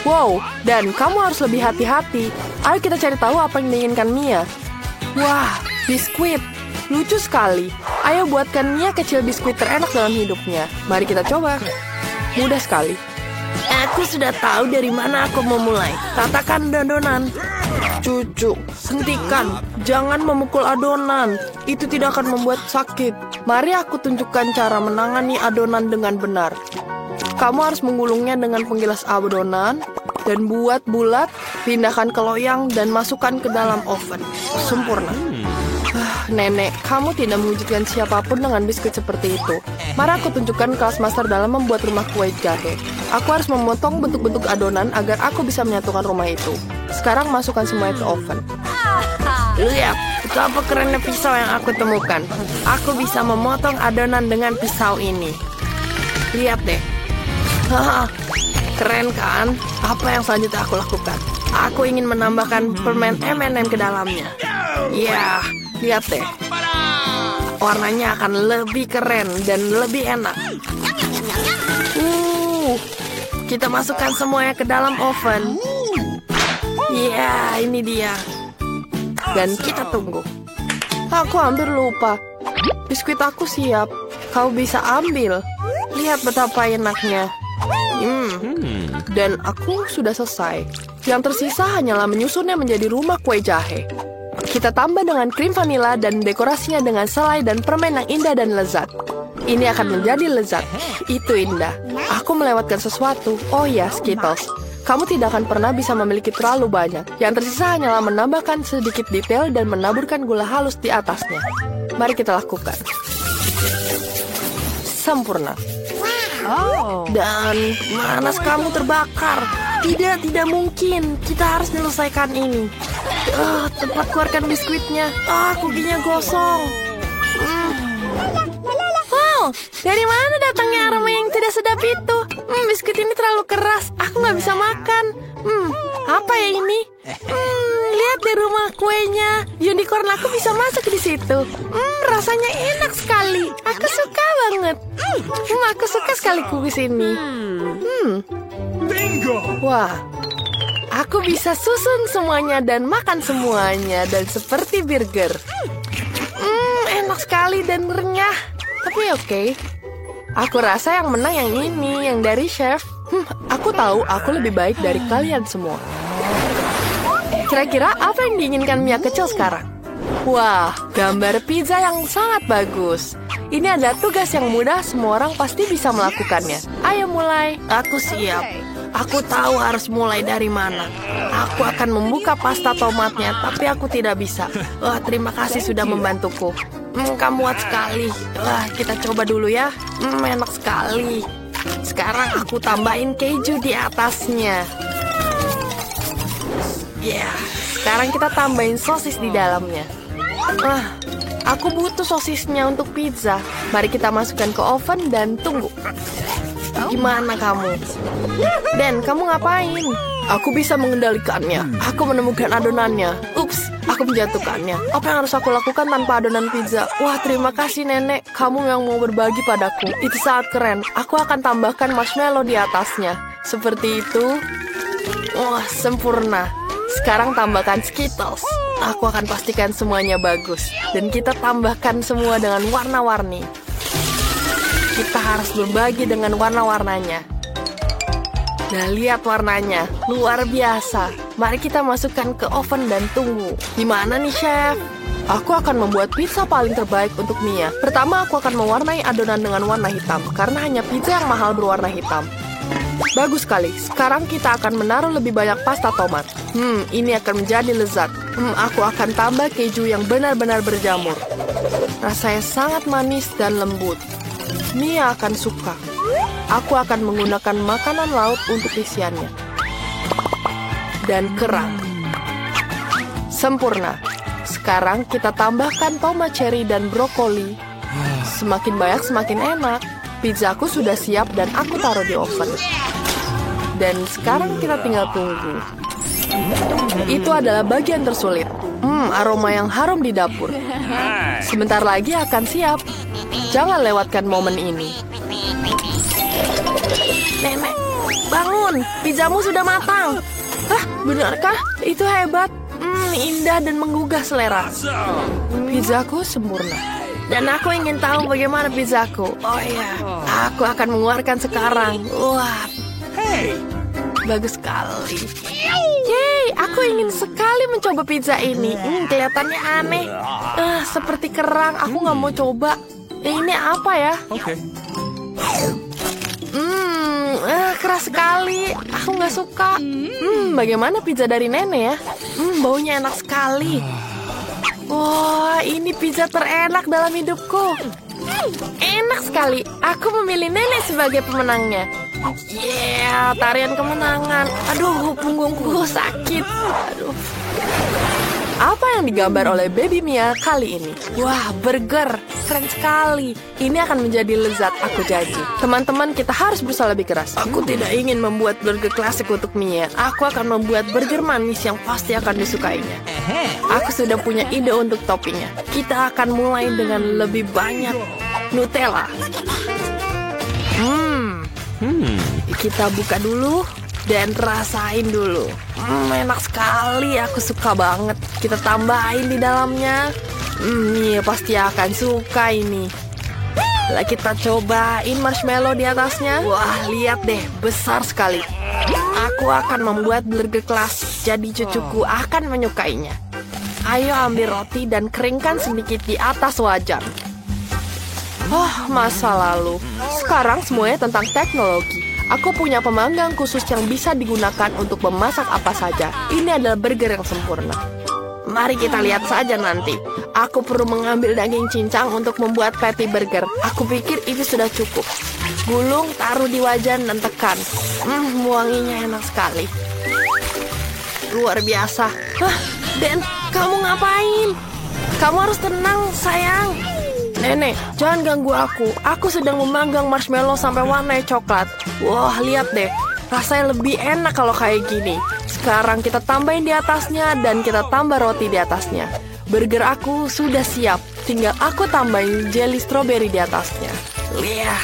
Wow, dan kamu harus lebih hati-hati. Ayo kita cari tahu apa yang diinginkan Mia. Wah, biskuit. Lucu sekali. Ayo buatkan Mia kecil biskuit terenak dalam hidupnya. Mari kita coba. Mudah sekali. Aku sudah tahu dari mana aku mau mulai. Katakan adonan. Cucu, hentikan. Jangan memukul adonan. Itu tidak akan membuat sakit. Mari aku tunjukkan cara menangani adonan dengan benar. Kamu harus menggulungnya dengan penggilas adonan dan buat bulat, pindahkan ke loyang dan masukkan ke dalam oven. Sempurna. Nenek, kamu tidak mewujudkan siapapun dengan biskuit seperti itu. Mari aku tunjukkan kelas master dalam membuat rumah kue jahe. Aku harus memotong bentuk-bentuk adonan agar aku bisa menyatukan rumah itu. Sekarang masukkan semuanya ke oven. Lihat, betapa kerennya pisau yang aku temukan. Aku bisa memotong adonan dengan pisau ini. Lihat deh. Haha, keren kan? Apa yang selanjutnya aku lakukan? Aku ingin menambahkan permen M&M ke dalamnya. Ya, lihat deh. Warnanya akan lebih keren dan lebih enak. Kita masukkan semuanya ke dalam oven. Ya, ini dia. Dan kita tunggu. Aku hampir lupa. Biskuit aku siap. Kau bisa ambil. Lihat betapa enaknya. Dan aku sudah selesai. Yang tersisa hanyalah menyusunnya menjadi rumah kue jahe. Kita tambah dengan krim vanila dan dekorasinya dengan selai dan permen yang indah dan lezat. Ini akan menjadi lezat. Itu indah. Aku melewatkan sesuatu. Oh ya, Skittles. Kamu tidak akan pernah bisa memiliki terlalu banyak. Yang tersisa hanyalah menambahkan sedikit detail dan menaburkan gula halus di atasnya. Mari kita lakukan. Sempurna. Dan manas kamu terbakar. Tidak mungkin. Kita harus menyelesaikan ini. Cepat keluarkan biskuitnya. Kukinya gosong. Wow, dari mana datangnya aroma yang tidak sedap itu? Biskuit ini terlalu keras. Aku nggak bisa makan. Apa ya ini? Lihat di rumah kuenya. Unicorn aku bisa masuk di situ. Rasanya enak sekali. Aku suka banget. Aku suka sekali kukus ini. Wah, aku bisa susun semuanya dan makan semuanya. Dan seperti burger. Enak sekali dan renyah. Tapi oke. Aku rasa yang menang yang ini, yang dari chef. Aku tahu aku lebih baik dari kalian semua. Kira-kira apa yang diinginkan Mia kecil sekarang? Wah, gambar pizza yang sangat bagus. Ini adalah tugas yang mudah, semua orang pasti bisa melakukannya. Ayo mulai. Aku siap. Aku tahu harus mulai dari mana. Aku akan membuka pasta tomatnya, tapi aku tidak bisa. Terima kasih sudah membantuku. Kamu kuat sekali. Kita coba dulu ya. Enak sekali. Sekarang aku tambahin keju di atasnya. Sekarang kita tambahin sosis di dalamnya. Aku butuh sosisnya untuk pizza. Mari kita masukkan ke oven dan tunggu. Gimana kamu? Dan kamu ngapain? Aku bisa mengendalikannya. Aku menemukan adonannya. Ups, aku menjatuhkannya. Apa yang harus aku lakukan tanpa adonan pizza? Wah, terima kasih nenek. Kamu yang mau berbagi padaku. Itu sangat keren. Aku akan tambahkan marshmallow di atasnya. Seperti itu. Wah, sempurna. Sekarang tambahkan Skittles. Aku akan pastikan semuanya bagus. Dan kita tambahkan semua dengan warna-warni. Kita harus berbagi dengan warna-warnanya. Nah, lihat warnanya. Luar biasa. Mari kita masukkan ke oven dan tunggu. Gimana nih, Chef? Aku akan membuat pizza paling terbaik untuk Mia. Pertama, aku akan mewarnai adonan dengan warna hitam. Karena hanya pizza yang mahal berwarna hitam. Bagus sekali. Sekarang kita akan menaruh lebih banyak pasta tomat. Ini akan menjadi lezat. Aku akan tambah keju yang benar-benar berjamur. Rasanya sangat manis dan lembut. Mia akan suka. Aku akan menggunakan makanan laut untuk isiannya. Dan kerang. Sempurna. Sekarang kita tambahkan tomat cherry dan brokoli. Semakin banyak semakin enak. Pizzaku sudah siap dan aku taruh di oven. Dan sekarang kita tinggal tunggu. Itu adalah bagian tersulit. Aroma yang harum di dapur. Sebentar lagi akan siap. Jangan lewatkan momen ini. Nenek, bangun, pizzamu sudah matang. Hah, benarkah? Itu hebat. Indah dan menggugah selera. Pizzaku sempurna. Dan aku ingin tahu bagaimana pizzaku. Oh iya, aku akan mengeluarkan sekarang. Wah, bagus sekali. Yeay, aku ingin sekali mencoba pizza ini. Kelihatannya aneh. Seperti kerang, aku nggak mau coba. Ini apa ya? Keras sekali. Aku nggak suka. Bagaimana pizza dari nenek ya? Baunya enak sekali. Wah, ini pizza terenak dalam hidupku. Enak sekali. Aku memilih nenek sebagai pemenangnya. Yeah, tarian kemenangan. Aduh, punggungku sakit. Aduh. Apa yang digambar oleh Baby Mia kali ini? Wah, burger. Keren sekali. Ini akan menjadi lezat, aku janji. Teman-teman, kita harus berusaha lebih keras. Aku tidak ingin membuat burger klasik untuk Mia. Aku akan membuat burger manis yang pasti akan disukainya. Aku sudah punya ide untuk toppingnya. Kita akan mulai dengan lebih banyak Nutella. Kita buka dulu dan rasain dulu. Enak sekali, aku suka banget. Kita tambahin di dalamnya. Mia pasti akan suka ini. Lah kita cobain marshmallow di atasnya. Wah, lihat deh, besar sekali. Aku akan membuat burger klasik, jadi cucuku akan menyukainya. Ayo ambil roti dan keringkan sedikit di atas wajan. Oh, masa lalu. Sekarang semuanya tentang teknologi. Aku punya pemanggang khusus yang bisa digunakan untuk memasak apa saja. Ini adalah burger yang sempurna. Mari kita lihat saja nanti. Aku perlu mengambil daging cincang untuk membuat patty burger. Aku pikir itu sudah cukup. Gulung, taruh di wajan dan tekan. Wanginya enak sekali. Luar biasa. Dan kamu ngapain? Kamu harus tenang, sayang. Nenek, jangan ganggu aku. Aku sedang memanggang marshmallow sampai warnanya coklat. Wah, lihat deh. Rasanya lebih enak kalau kayak gini. Sekarang kita tambahin di atasnya dan kita tambah roti di atasnya. Burger aku sudah siap. Tinggal aku tambahin jelly strawberry di atasnya.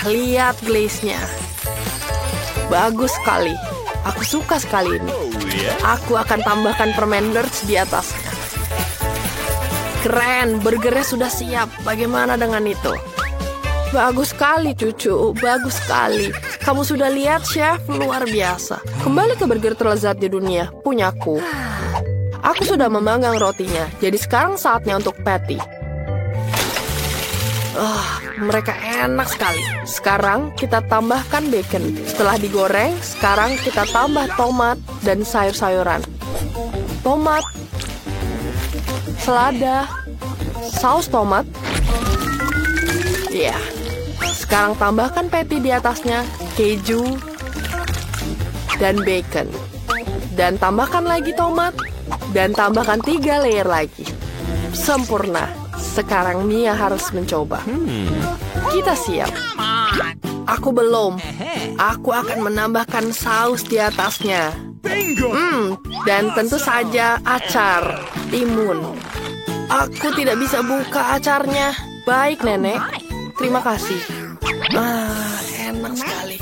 Lihat glaze-nya. Bagus sekali. Aku suka sekali ini. Aku akan tambahkan permen Lurch di atasnya. Keren, burgernya sudah siap. Bagaimana dengan itu? Bagus sekali, cucu. Bagus sekali. Kamu sudah lihat, chef? Luar biasa. Kembali ke burger terlezat di dunia. Punyaku. Aku sudah memanggang rotinya. Jadi sekarang saatnya untuk patty. Mereka enak sekali. Sekarang kita tambahkan bacon. Setelah digoreng, sekarang kita tambah tomat dan sayur-sayuran. Tomat, selada, saus tomat. Ya. Sekarang tambahkan patty di atasnya, keju, dan bacon. Dan tambahkan lagi tomat, dan tambahkan 3 layer lagi. Sempurna. Sekarang Mia harus mencoba. Kita siap. Aku belum. Aku akan menambahkan saus di atasnya. Dan tentu saja acar, timun. Aku tidak bisa buka acarnya. Baik, Nenek. Terima kasih. Enak sekali.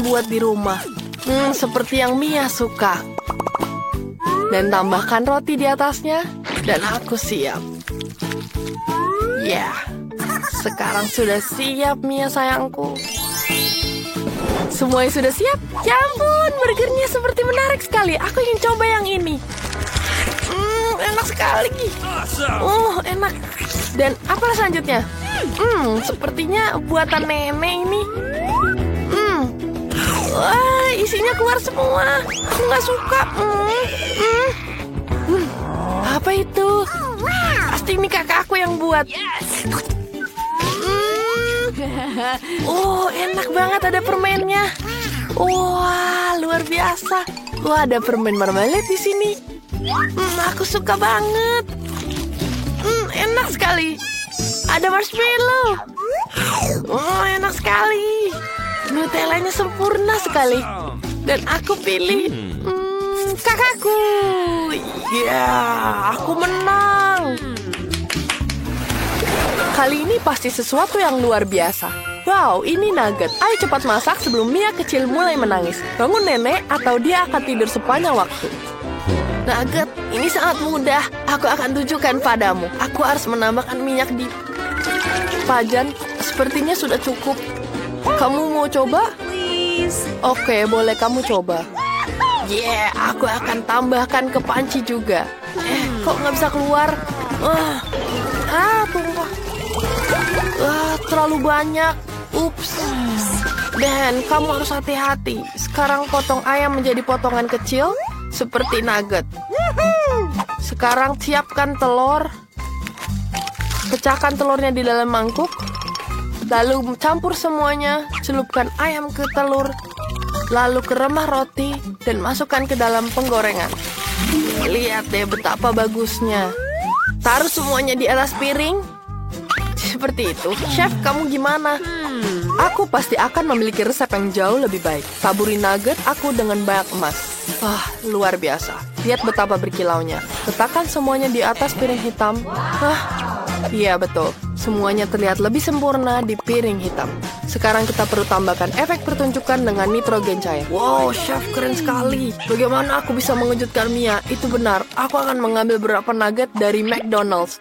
Buat di rumah. Seperti yang Mia suka. Dan tambahkan roti di atasnya. Dan aku siap. Ya, sekarang sudah siap, Mia sayangku. Semuanya sudah siap? Ya ampun, burgernya seperti menarik sekali. Aku ingin coba yang ini. Enak sekali. Enak. Dan apa selanjutnya? Sepertinya buatan nenek ini. Wah, isinya keluar semua. Aku nggak suka. Apa itu? Pasti ini kakakku yang buat. Enak banget, ada permennya. Wah, luar biasa. Wah, ada permen marmalade di sini. Aku suka banget. Enak sekali. Ada marshmallow. Enak sekali. Nutellanya sempurna sekali. Dan aku pilih kakakku. Ya, aku menang. Kali ini pasti sesuatu yang luar biasa. Wow, ini nugget. Ayo cepat masak sebelum Mia kecil mulai menangis. Bangun nenek atau dia akan tidur sepanjang waktu. Nugget, ini sangat mudah. Aku akan tunjukkan padamu. Aku harus menambahkan minyak di pajan. Sepertinya sudah cukup. Kamu mau coba? Oke, boleh kamu coba. Aku akan tambahkan ke panci juga. Kok nggak bisa keluar? Tumpah. Terlalu banyak. Ups. Dan kamu harus hati-hati. Sekarang potong ayam menjadi potongan kecil seperti nugget. Sekarang siapkan telur. Pecahkan telurnya di dalam mangkuk. Lalu campur semuanya. Celupkan ayam ke telur. Lalu ke remah roti dan masukkan ke dalam penggorengan. Lihat deh betapa bagusnya. Taruh semuanya di atas piring. Seperti itu. Chef, kamu gimana? Aku pasti akan memiliki resep yang jauh lebih baik. Taburi nugget aku dengan banyak emas. Luar biasa. Lihat betapa berkilaunya. Letakkan semuanya di atas piring hitam. Iya betul. Semuanya terlihat lebih sempurna di piring hitam. Sekarang kita perlu tambahkan efek pertunjukan dengan nitrogen cair. Wow, chef keren sekali. Bagaimana aku bisa mengejutkan Mia? Itu benar. Aku akan mengambil beberapa nugget dari McDonald's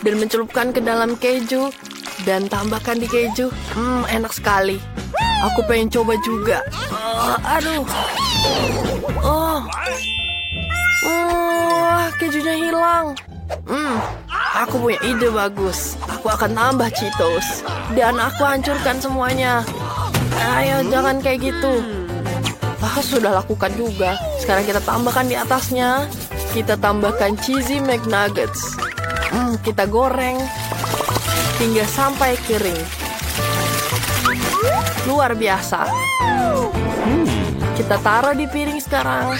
dan mencelupkan ke dalam keju dan tambahkan di keju. Enak sekali. Aku pengen coba juga. Kejunya hilang. Aku punya ide bagus. Aku akan tambah Cheetos dan aku hancurkan semuanya. Ayo, jangan kayak gitu. Sudah lakukan juga. Sekarang kita tambahkan di atasnya. Kita tambahkan cheesy McNuggets. Kita goreng hingga sampai kering. Luar biasa. Kita taruh di piring sekarang.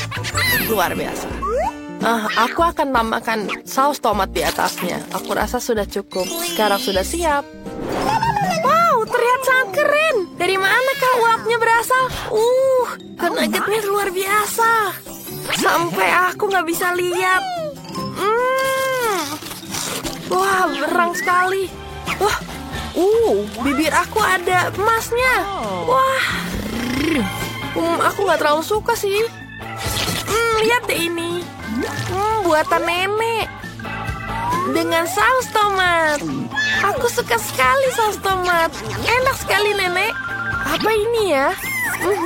Luar biasa. Aku akan tambahkan saus tomat di atasnya. Aku rasa sudah cukup. Sekarang sudah siap. Wow, terlihat sangat keren. Dari mana kau ulapnya berasal? Nuggetnya luar biasa. Sampai aku nggak bisa lihat. Wah, berang sekali. Bibir aku ada emasnya. Wah, aku nggak terlalu suka sih. Lihat deh ini. Buatan nenek dengan saus tomat. Aku suka sekali saus tomat. Enak sekali nenek. Apa ini ya?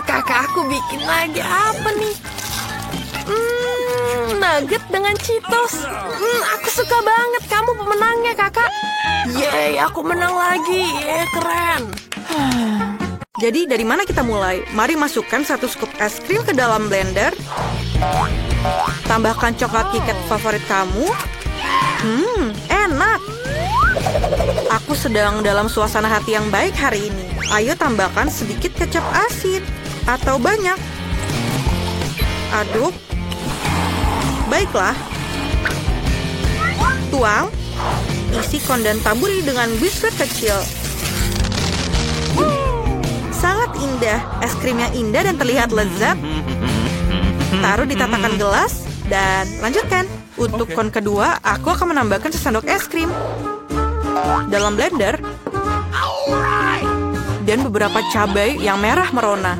Kakak aku bikin lagi apa nih? Nugget dengan Cheetos. Aku suka banget. Kamu pemenangnya kakak. Yeay, aku menang lagi. Keren. Jadi dari mana kita mulai? Mari masukkan 1 scoop es krim ke dalam blender. Tambahkan coklat KitKat favorit kamu. Enak. Aku sedang dalam suasana hati yang baik hari ini. Ayo tambahkan sedikit kecap asin. Atau banyak. Aduk. Baiklah. Tuang. Isi dan taburi dengan biskuit kecil. Sangat indah. Es krimnya indah dan terlihat lezat. Taruh di tatakan gelas dan lanjutkan. Untuk kon kedua, aku akan menambahkan sesendok es krim dalam blender dan beberapa cabai yang merah merona.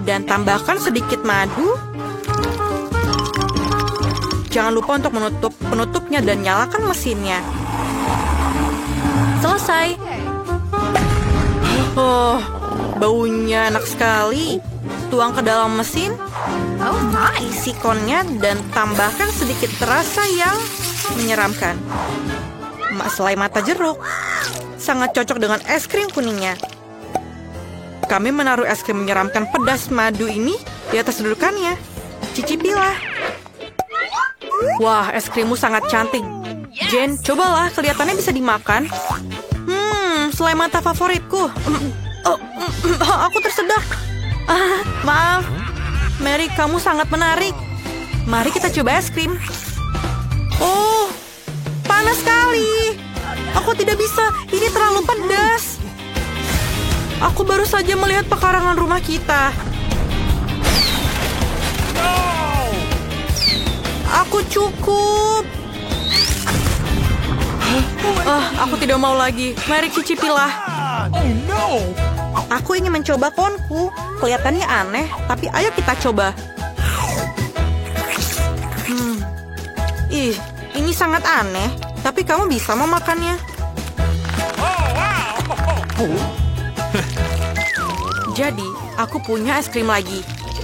Dan tambahkan sedikit madu. Jangan lupa untuk menutup penutupnya dan nyalakan mesinnya. Selesai. Baunya enak sekali. Tuang ke dalam mesin. Isi konnya dan tambahkan sedikit rasa yang menyeramkan. Selai mata jeruk. Sangat cocok dengan es krim kuningnya. Kami menaruh es krim menyeramkan pedas madu ini di atas dudukannya. Cicipilah. Wah, es krimmu sangat cantik. Jen, cobalah, kelihatannya bisa dimakan. Selai mata favoritku. Aku tersedak. Maaf. Mary, kamu sangat menarik. Mari kita coba es krim. Panas sekali. Aku tidak bisa, ini terlalu pedas. Aku baru saja melihat pekarangan rumah kita. Aku cukup. Aku tidak mau lagi. Mari cicipilah. Aku ingin mencoba konku. Kelihatannya aneh, tapi ayo kita coba. Ini sangat aneh, tapi kamu bisa memakannya. Jadi, aku punya es krim lagi.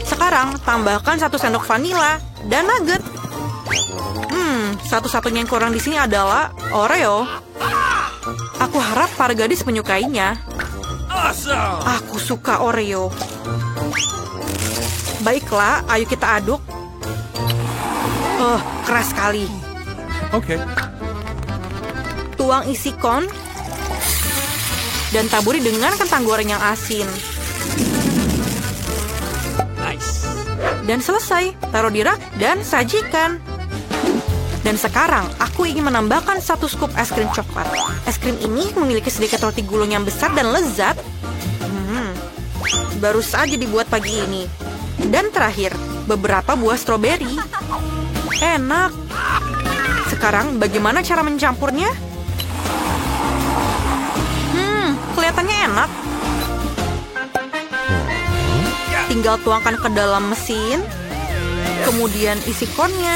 Sekarang, tambahkan 1 sendok vanila dan nugget. Satu-satunya yang kurang di sini adalah Oreo. Aku harap para gadis menyukainya. Aku suka Oreo. Baiklah, ayo kita aduk. Keras sekali. Oke. Tuang isi kon dan taburi dengan kentang goreng yang asin. Nice. Dan selesai, taruh di rak dan sajikan. Dan sekarang, aku ingin menambahkan 1 scoop es krim coklat. Es krim ini memiliki sedikit roti gulung yang besar dan lezat. Baru saja dibuat pagi ini. Dan terakhir, beberapa buah stroberi. Enak. Sekarang, bagaimana cara mencampurnya? Kelihatannya enak. Tinggal tuangkan ke dalam mesin. Kemudian isi konnya.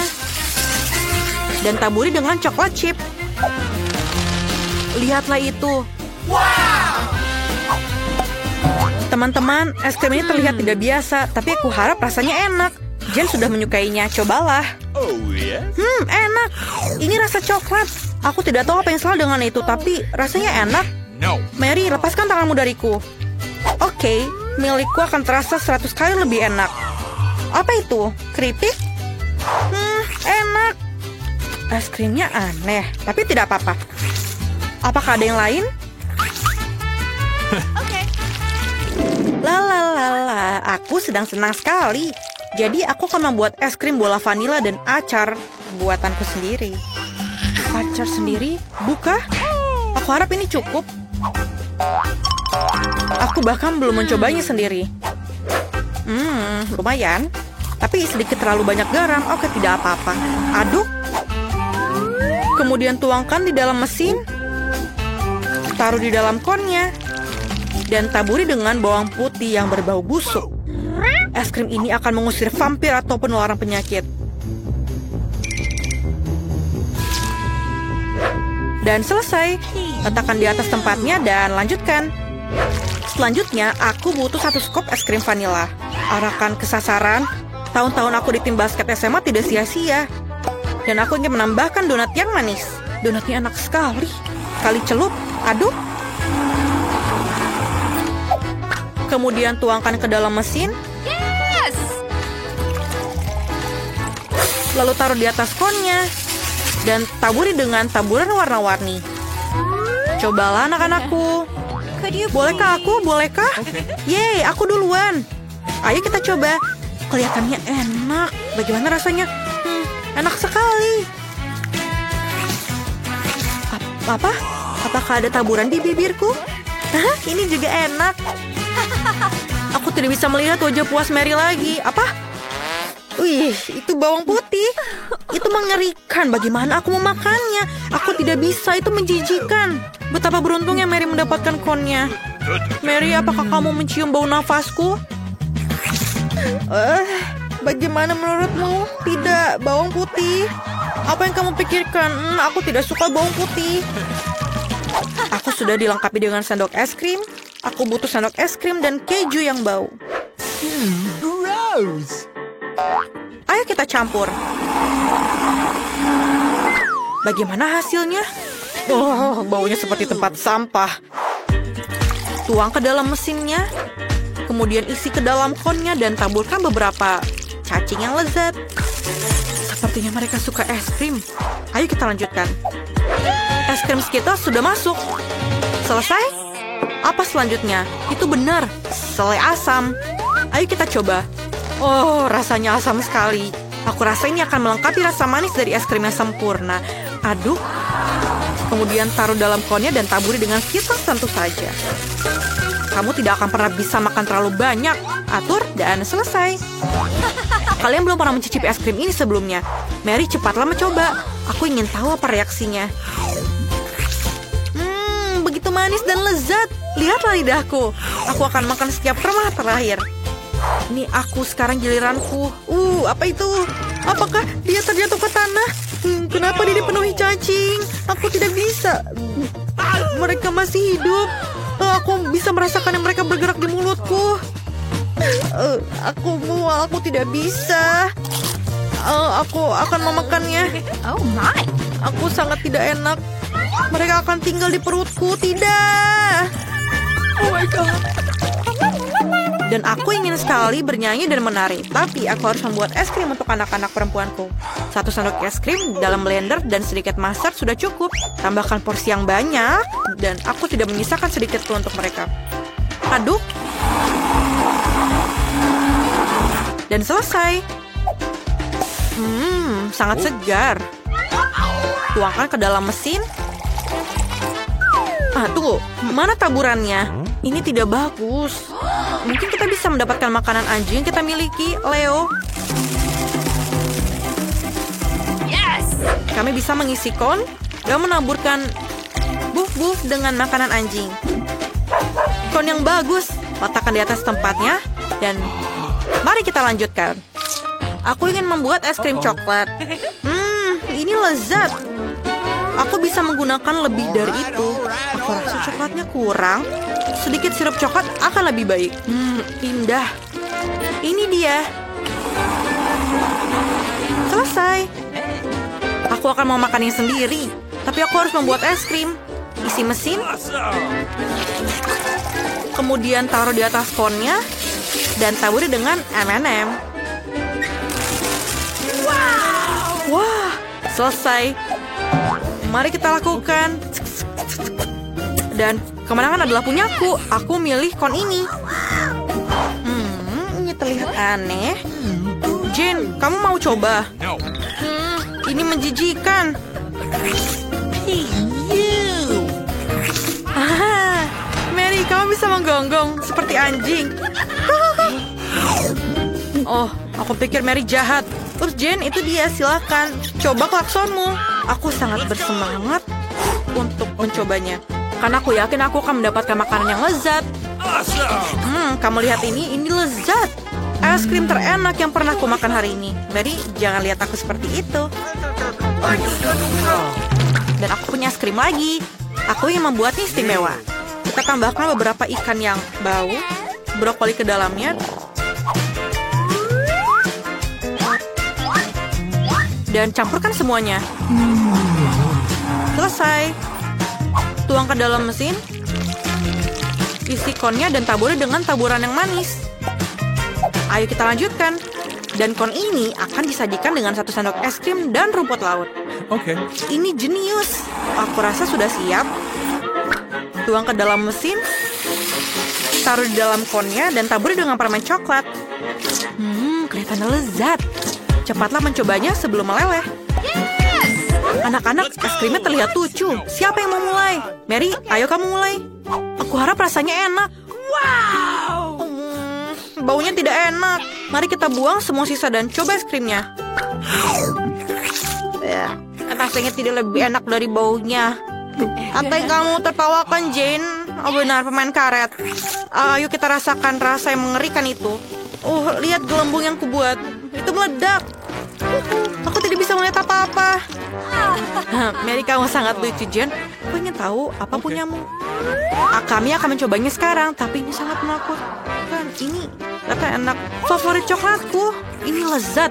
Dan taburi dengan coklat chip. Lihatlah itu. Teman-teman, es krim ini terlihat tidak biasa, tapi aku harap rasanya enak. Jen sudah menyukainya, cobalah. Enak. Ini rasa coklat. Aku tidak tahu apa yang salah dengan itu, tapi rasanya enak. Mary, lepaskan tanganmu dariku. Oke, milikku akan terasa 100 kali lebih enak. Apa itu? Keripik? Enak. Es krimnya aneh, tapi tidak apa-apa. Apakah ada yang lain? Lalalala, aku sedang senang sekali. Jadi aku akan membuat es krim bola vanila dan acar buatanku sendiri. Acar sendiri? Buka? Aku harap ini cukup. Aku bahkan belum mencobanya sendiri. Lumayan. Tapi sedikit terlalu banyak garam. Oke, tidak apa-apa. Aduk. Kemudian tuangkan di dalam mesin. Taruh di dalam konnya. Dan taburi dengan bawang putih yang berbau busuk. Es krim ini akan mengusir vampir atau penularan penyakit. Dan selesai. Letakkan di atas tempatnya dan lanjutkan. Selanjutnya, aku butuh 1 scoop es krim vanila. Arahkan ke sasaran. Tahun-tahun aku di tim basket SMA tidak sia-sia. Dan aku ingin menambahkan donat yang manis. Donatnya enak sekali. Kali celup, aduk. Kemudian tuangkan ke dalam mesin. Lalu taruh di atas konnya. Dan taburi dengan taburan warna-warni. Cobalah anak-anakku. Bolehkah aku? Bolehkah? Yeay, aku duluan. Ayo kita coba. Kelihatannya enak. Bagaimana rasanya? Enak sekali. Apa? Apakah ada taburan di bibirku? Ini juga enak. Aku tidak bisa melihat wajah puas Mary lagi. Apa? Wih, itu bawang putih. Itu mengerikan. Bagaimana aku memakannya? Aku tidak bisa, itu menjijikan. Betapa beruntungnya Mary mendapatkan konnya. Mary, apakah kamu mencium bau nafasku? Bagaimana menurutmu? Tidak, bawang putih. Apa yang kamu pikirkan? Aku tidak suka bawang putih. Aku sudah dilengkapi dengan sendok es krim. Aku butuh sendok es krim dan keju yang bau. Gross. Ayo kita campur. Bagaimana hasilnya? Baunya seperti tempat sampah. Tuang ke dalam mesinnya. Kemudian isi ke dalam konnya dan taburkan beberapa cacing yang lezat. Sepertinya mereka suka es krim. Ayo kita lanjutkan. Es krim Skittles sudah masuk. Selesai? Apa selanjutnya? Itu benar, selai asam. Ayo kita coba. Rasanya asam sekali. Aku rasa ini akan melengkapi rasa manis dari es krim yang sempurna. Aduk. Kemudian taruh dalam konnya dan taburi dengan Skittles tentu saja. Kamu tidak akan pernah bisa makan terlalu banyak. Atur dan selesai. Kalian belum pernah mencicipi es krim ini sebelumnya. Mary, cepatlah mencoba. Aku ingin tahu apa reaksinya. manis dan lezat. Lihatlah lidahku. Aku akan makan setiap permah terakhir. Ini aku sekarang giliranku. Apa itu? Apakah dia terjatuh ke tanah? Kenapa dia dipenuhi cacing? Aku tidak bisa. Mereka masih hidup. Aku bisa merasakan yang mereka bergerak di mulutku. Aku tidak bisa. Aku akan memakannya. Oh my. Aku sangat tidak enak. Mereka akan tinggal di perutku. Tidak. Oh my God. Dan aku ingin sekali bernyanyi dan menari. Tapi aku harus membuat es krim untuk anak-anak perempuanku. 1 sendok es krim dalam blender dan sedikit mustard sudah cukup. Tambahkan porsi yang banyak. Dan aku tidak menyisakan sedikit pun untuk mereka. Aduk. Dan selesai. Sangat segar. Tuangkan ke dalam mesin. Tunggu. Mana taburannya? Ini tidak bagus. Mungkin kita bisa mendapatkan makanan anjing yang kita miliki, Leo. Yes. Kami bisa mengisi kon dan menaburkan buf-buf dengan makanan anjing. Kon yang bagus. Letakkan di atas tempatnya. Dan mari kita lanjutkan. Aku ingin membuat es krim coklat. Ini lezat. Aku bisa menggunakan lebih dari itu. Aku rasa coklatnya kurang. Sedikit sirup coklat akan lebih baik. Indah. Ini dia. Selesai. Aku akan memakannya sendiri. Tapi aku harus membuat es krim. Isi mesin. Kemudian taruh di atas konnya. Dan taburi dengan M&M. Wah, selesai. Mari kita lakukan. Dan kemenangan adalah punyaku. Aku milih kon ini. Ini terlihat aneh. Jane, kamu mau coba? No. Ini menjijikan. Mary, kamu bisa menggonggong seperti anjing. Oh, aku pikir Mary jahat. Terus Jane, itu dia, silakan. Coba klaksonmu. Aku sangat bersemangat untuk mencobanya. Karena aku yakin aku akan mendapatkan makanan yang lezat. Kamu lihat ini lezat. Es krim terenak yang pernah aku makan hari ini. Mary, jangan lihat aku seperti itu. Dan aku punya es krim lagi. Aku yang membuatnya istimewa. Kita tambahkan beberapa ikan yang bau, brokoli ke dalamnya. Dan campurkan semuanya. Selesai. Tuang ke dalam mesin. Isi konnya dan taburi dengan taburan yang manis. Ayo kita lanjutkan. Dan kon ini akan disajikan dengan 1 sendok es krim dan rumput laut. Okay. Ini jenius. Aku rasa sudah siap. Tuang ke dalam mesin. Taruh di dalam konnya dan taburi dengan permen coklat. Kelihatannya lezat. Cepatlah mencobanya sebelum meleleh. Anak-anak, es krimnya terlihat lucu. Siapa yang mau mulai? Mary, ayo kamu mulai. Aku harap rasanya enak. Wow! Baunya tidak enak. Mari kita buang semua sisa dan coba es krimnya. Rasanya tidak lebih enak dari baunya. Apa yang kamu tertawakan, Jane? Oh benar, permen karet. Ayo kita rasakan rasa yang mengerikan itu. Lihat gelembung yang kubuat. Itu meledak. Aku tidak bisa melihat apa-apa. Mary, kamu sangat lucu, Jane. Aku ingin tahu apa punyamu. Kami akan mencobanya sekarang, tapi ini sangat menakutkan. Ini ternyata enak. Favorit coklatku. Ini lezat.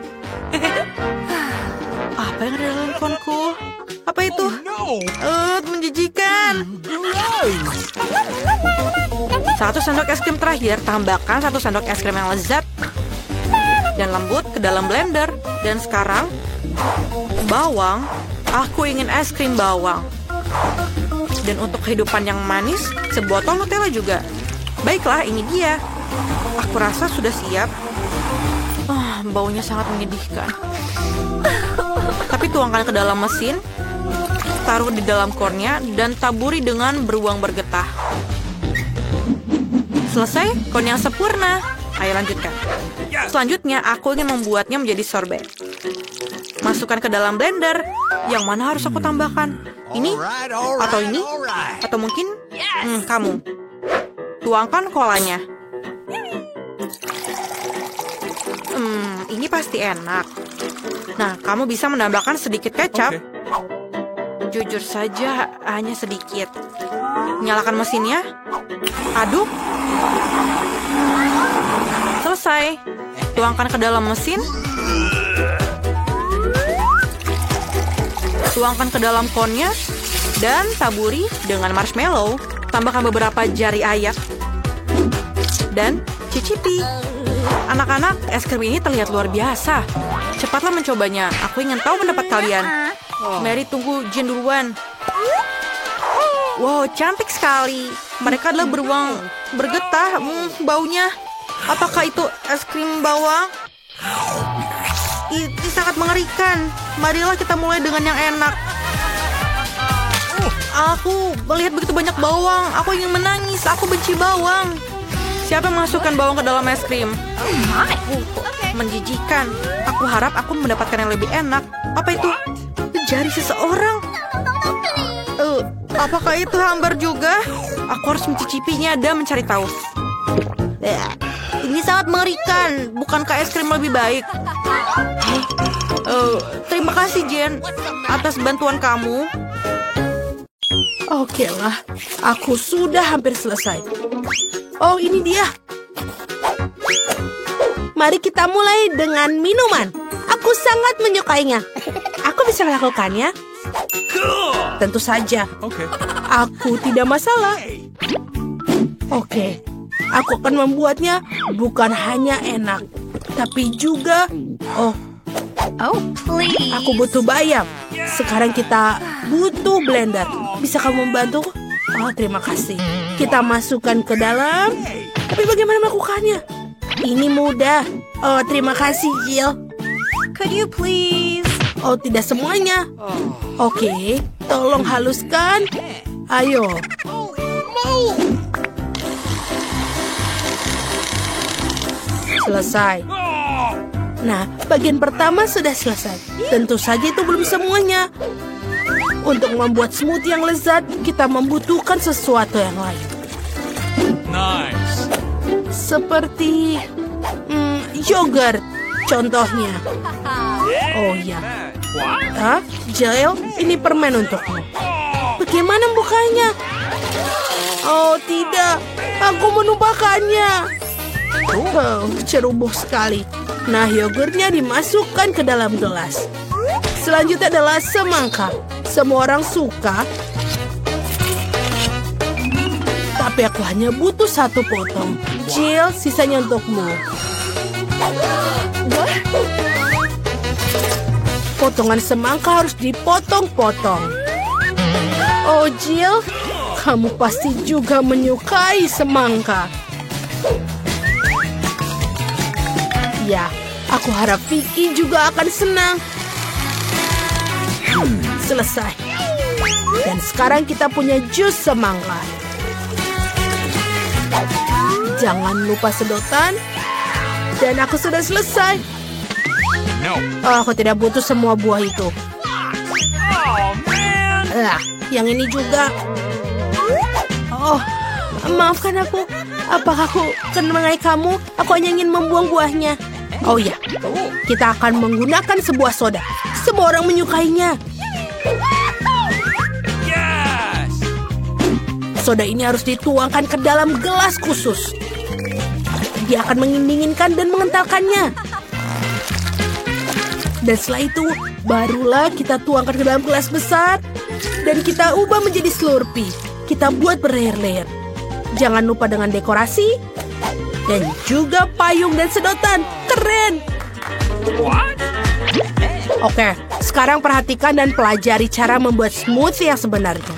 Apa yang ada dalam konku? Apa itu? Menjijikan. 1 sendok es krim terakhir. Tambahkan 1 sendok es krim yang lezat dan lembut ke dalam blender. Dan sekarang bawang. Aku ingin es krim bawang. Dan untuk kehidupan yang manis, sebotol Nutella juga. Baiklah, ini dia. Aku rasa sudah siap. Baunya sangat menyedihkan. Tapi tuangkan ke dalam mesin. Taruh di dalam kornya dan taburi dengan beruang bergetah. Selesai, kon yang sempurna. Ayo lanjutkan. Selanjutnya, aku ingin membuatnya menjadi sorbet. Masukkan ke dalam blender. Yang mana harus aku tambahkan? Ini? Atau ini? Atau mungkin Kamu. Tuangkan kolanya. Ini pasti enak. Nah, kamu bisa menambahkan sedikit kecap. Okay. Jujur saja, hanya sedikit. Nyalakan mesinnya. Aduk. Selesai. Tuangkan ke dalam mesin. Tuangkan ke dalam konnya. Dan taburi dengan marshmallow. Tambahkan beberapa jari ayak. Dan cicipi. Anak-anak, es krim ini terlihat luar biasa. Cepatlah mencobanya. Aku ingin tahu pendapat kalian. Mary, tunggu Jin duluan. Wow, cantik sekali. Mereka adalah beruang bergetah. Baunya. Apakah itu es krim bawang? Ini sangat mengerikan. Marilah kita mulai dengan yang enak. Aku melihat begitu banyak bawang. Aku ingin menangis. Aku benci bawang. Siapa yang masukkan bawang ke dalam es krim? Menjijikan. Aku harap aku mendapatkan yang lebih enak. Apa itu? Jari seseorang? Apakah itu hambar juga? Aku harus mencicipinya dan mencari tahu. Ini sangat mengerikan. Bukankah es krim lebih baik? Terima kasih, Jen, atas bantuan kamu. Oke lah, aku sudah hampir selesai. Oh, ini dia. Mari kita mulai dengan minuman. Aku sangat menyukainya. Aku bisa melakukannya? Tentu saja. Okay. Aku tidak masalah. Oke, aku akan membuatnya bukan hanya enak, tapi juga... Oh, please. aku butuh bayam. Sekarang kita butuh blender. Bisa kamu membantu? Oh, terima kasih. Kita masukkan ke dalam. Tapi bagaimana melakukannya? Ini mudah. Oh, terima kasih, Jill. Could you please? Oh, tidak semuanya. Oke, tolong haluskan. Ayo. Selesai. Nah, bagian pertama sudah selesai. Tentu saja itu belum semuanya. Untuk membuat smoothie yang lezat, kita membutuhkan sesuatu yang lain. Nice. Seperti yogurt, contohnya. Oh ya. Hah? Jill, ini permen untukmu. Bagaimana bukanya? Oh tidak, aku menumpahkannya. Oh, ceroboh sekali. Nah, yogurtnya dimasukkan ke dalam gelas. Selanjutnya adalah semangka. Semua orang suka. Tapi aku hanya butuh satu potong. Jill, sisanya untukmu. Potongan semangka harus dipotong-potong. Oh, Jill, kamu pasti juga menyukai semangka. Ya, aku harap Vicky juga akan senang. Selesai. Dan sekarang kita punya jus semangka. Jangan lupa sedotan. Dan aku sudah selesai. No. Oh, aku tidak butuh semua buah itu. Yang ini juga. Oh, maafkan aku. Apakah aku mengenai kamu? Aku hanya ingin membuang buahnya. Oh ya, kita akan menggunakan sebuah soda. Semua orang menyukainya. Yes. Soda ini harus dituangkan ke dalam gelas khusus. Dia akan mendinginkan dan mengentalkannya. Dan setelah itu, barulah kita tuangkan ke dalam gelas besar. Dan kita ubah menjadi Slurpee. Kita buat berlayer-layer. Jangan lupa dengan dekorasi. Dan juga payung dan sedotan. Keren! Oke, sekarang perhatikan dan pelajari cara membuat smoothie yang sebenarnya.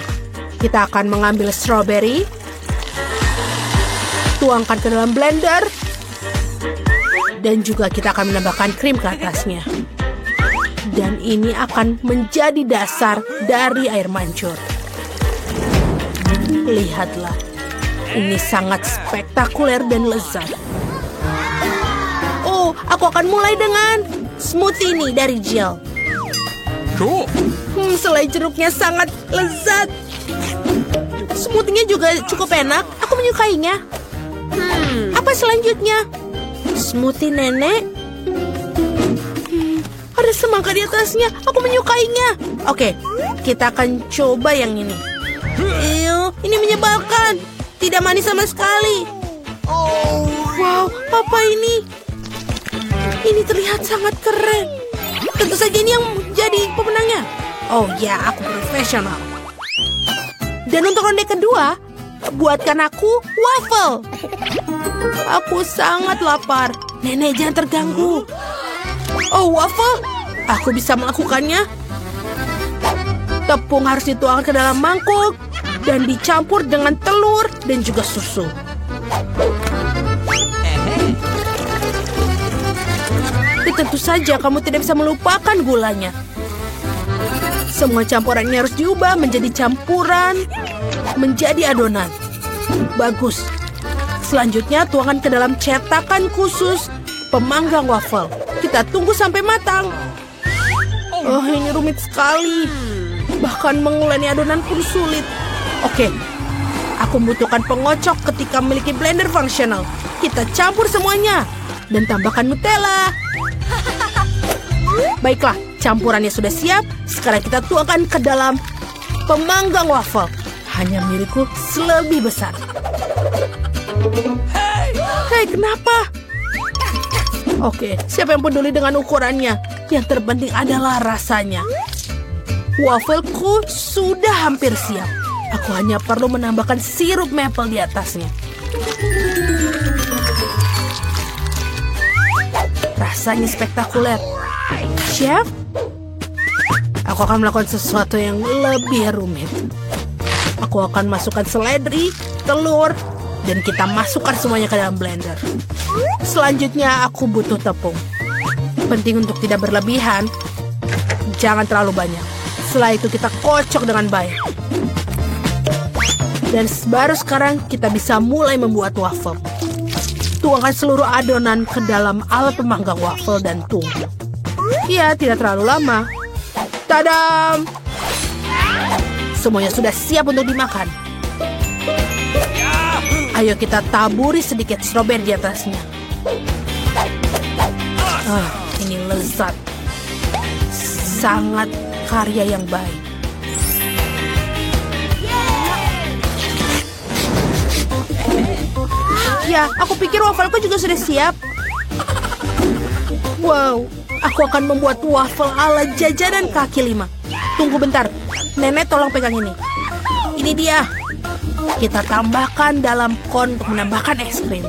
Kita akan mengambil strawberry. Tuangkan ke dalam blender. Dan juga kita akan menambahkan krim ke atasnya. Dan ini akan menjadi dasar dari air mancur. Lihatlah, ini sangat spektakuler dan lezat. Oh, aku akan mulai dengan smoothie ini dari Jill. Cool. Selai jeruknya sangat lezat. Smoothie-nya juga cukup enak. Aku menyukainya. Apa selanjutnya? Smoothie nenek? Ada semangka di atasnya. Aku menyukainya. Oke, kita akan coba yang ini. Ini menyebalkan. Tidak manis sama sekali. Wow, apa ini? Ini terlihat sangat keren. Tentu saja ini yang jadi pemenangnya. Oh ya, aku profesional. Dan untuk ronde kedua, buatkan aku waffle. Aku sangat lapar. Nenek, jangan terganggu. Oh, waffle? Aku bisa melakukannya. Tepung harus dituangkan ke dalam mangkuk dan dicampur dengan telur dan juga susu. Dan tentu saja kamu tidak bisa melupakan gulanya. Semua campuran ini harus diubah menjadi campuran, menjadi adonan. Bagus. Selanjutnya tuangkan ke dalam cetakan khusus pemanggang waffle. Kita tunggu sampai matang. Oh, ini rumit sekali. Bahkan menguleni adonan pun sulit. Oke, aku membutuhkan pengocok ketika memiliki blender fungsional. Kita campur semuanya dan tambahkan Nutella. Baiklah, campurannya sudah siap. Sekarang kita tuangkan ke dalam pemanggang waffle. Hanya milikku lebih besar. Hei, kenapa? Oke, siapa yang peduli dengan ukurannya? Yang terpenting adalah rasanya. Wafelku sudah hampir siap. Aku hanya perlu menambahkan sirup maple di atasnya. Rasanya spektakuler. Chef, aku akan melakukan sesuatu yang lebih rumit. Aku akan masukkan seledri, telur, dan kita masukkan semuanya ke dalam blender. Selanjutnya aku butuh tepung. Penting untuk tidak berlebihan. Jangan terlalu banyak. Setelah itu kita kocok dengan baik. Dan baru sekarang kita bisa mulai membuat waffle. Tuangkan seluruh adonan ke dalam alat pemanggang waffle dan tunggu. Ya, tidak terlalu lama. Tadam! Semuanya sudah siap untuk dimakan. Ayo kita taburi sedikit stroberi di atasnya. Ini lezat. Sangat karya yang baik. Ya, aku pikir wafelku juga sudah siap. Wow, aku akan membuat waffle ala jajanan kaki lima. Tunggu bentar, nenek tolong pegang ini. Ini dia. Kita tambahkan dalam kon untuk menambahkan es krim.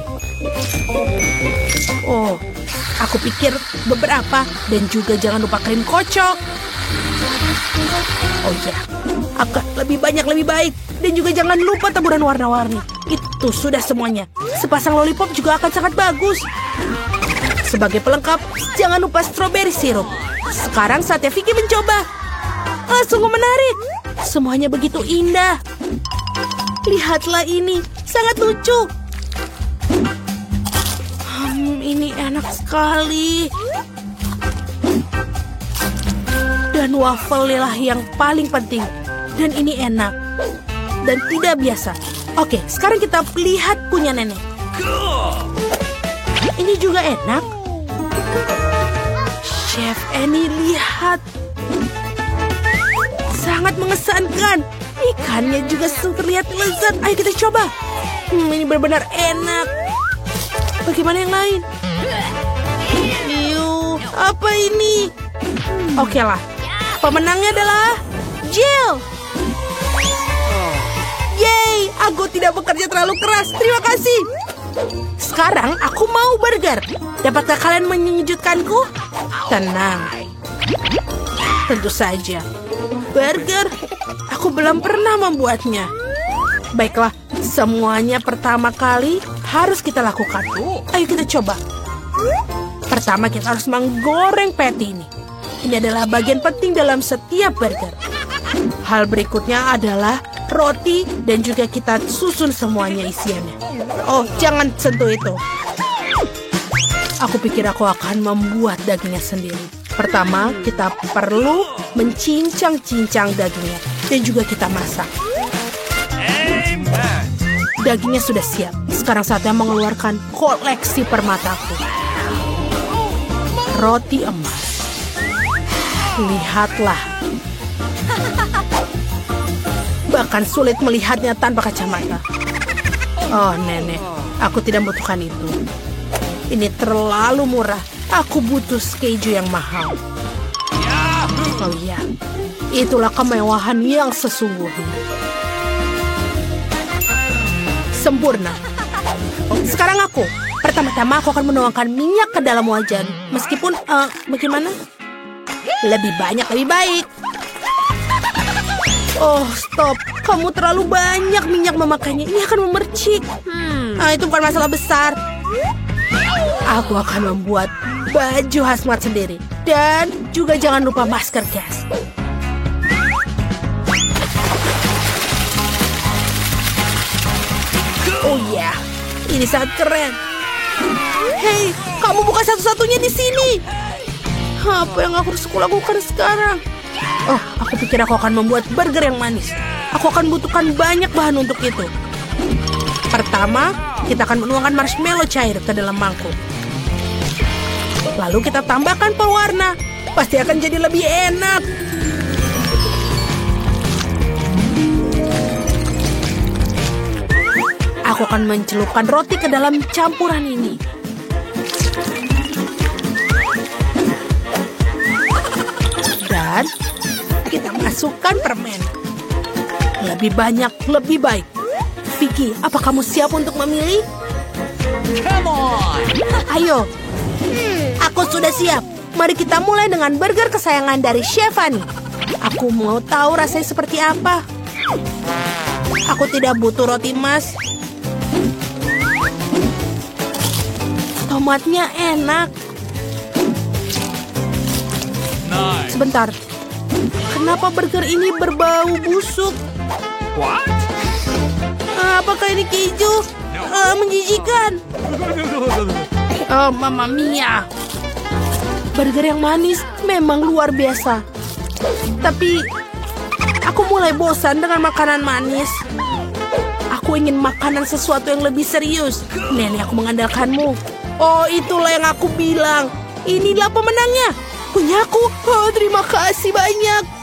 Oh, aku pikir beberapa dan juga jangan lupa krim kocok. Oh ya, akan lebih banyak lebih baik. Dan juga jangan lupa taburan warna-warni. Itu sudah semuanya. Sepasang lollipop juga akan sangat bagus. Sebagai pelengkap, jangan lupa strawberry sirup. Sekarang saatnya Vicky mencoba. Sungguh menarik. Semuanya begitu indah. Lihatlah ini, sangat lucu. Ini enak sekali. Dan waffle lah yang paling penting. Dan ini enak. Dan tidak biasa. Oke, sekarang kita lihat punya nenek. Ini juga enak. Chef Annie, lihat. Sangat mengesankan. Ikannya juga terlihat lezat. Ayo kita coba. Ini benar-benar enak. Bagaimana yang lain? Apa ini? Oke lah. Pemenangnya adalah Jill. Yeay, aku tidak bekerja terlalu keras. Terima kasih. Sekarang aku mau burger. Dapatkah kalian mengejutkanku? Tenang. Tentu saja. Burger, aku belum pernah membuatnya. Baiklah, semuanya pertama kali harus kita lakukan. Ayo kita coba. Pertama kita harus menggoreng patty ini. Ini adalah bagian penting dalam setiap burger. Hal berikutnya adalah roti dan juga kita susun semuanya isiannya. Oh, jangan sentuh itu. Aku pikir aku akan membuat dagingnya sendiri. Pertama, kita perlu mencincang-cincang dagingnya dan juga kita masak. Dagingnya sudah siap. Sekarang saatnya mengeluarkan koleksi permataku. Roti emas. Lihatlah. Bahkan sulit melihatnya tanpa kacamata. Oh, nenek. Aku tidak membutuhkan itu. Ini terlalu murah. Aku butuh keju yang mahal. Oh iya. Itulah kemewahan yang sesungguhnya. Sempurna. Sekarang aku. Pertama-tama aku akan menuangkan minyak ke dalam wajan. Meskipun, bagaimana? Lebih banyak, lebih baik. Oh, stop. Kamu terlalu banyak minyak memakainya. Ini akan memercik. Itu bukan masalah besar. Aku akan membuat baju hazmat sendiri. Dan juga jangan lupa masker gas. Oh ya, ini sangat keren. Hei, kamu bukan satu-satunya di sini. Apa yang aku harus lakukan sekarang? Oh, aku pikir aku akan membuat burger yang manis. Aku akan butuhkan banyak bahan untuk itu. Pertama, kita akan menuangkan marshmallow cair ke dalam mangkuk. Lalu kita tambahkan pewarna. Pasti akan jadi lebih enak. Aku akan mencelupkan roti ke dalam campuran ini. Dan kita masukkan permen. Lebih banyak, lebih baik. Vicky, apa kamu siap untuk memilih? Come on! Ayo. Aku sudah siap. Mari kita mulai dengan burger kesayangan dari Chef Annie. Aku mau tahu rasanya seperti apa. Aku tidak butuh roti emas. Tomatnya enak. Nice. Sebentar. Kenapa burger ini berbau busuk? What? Apakah ini keju? Menjijikan. Oh, Mamma Mia. Burger yang manis memang luar biasa. Tapi aku mulai bosan dengan makanan manis. Aku ingin makanan sesuatu yang lebih serius. Nenek, aku mengandalkanmu. Oh, itulah yang aku bilang. Inilah pemenangnya. Punyaku. Oh, terima kasih banyak.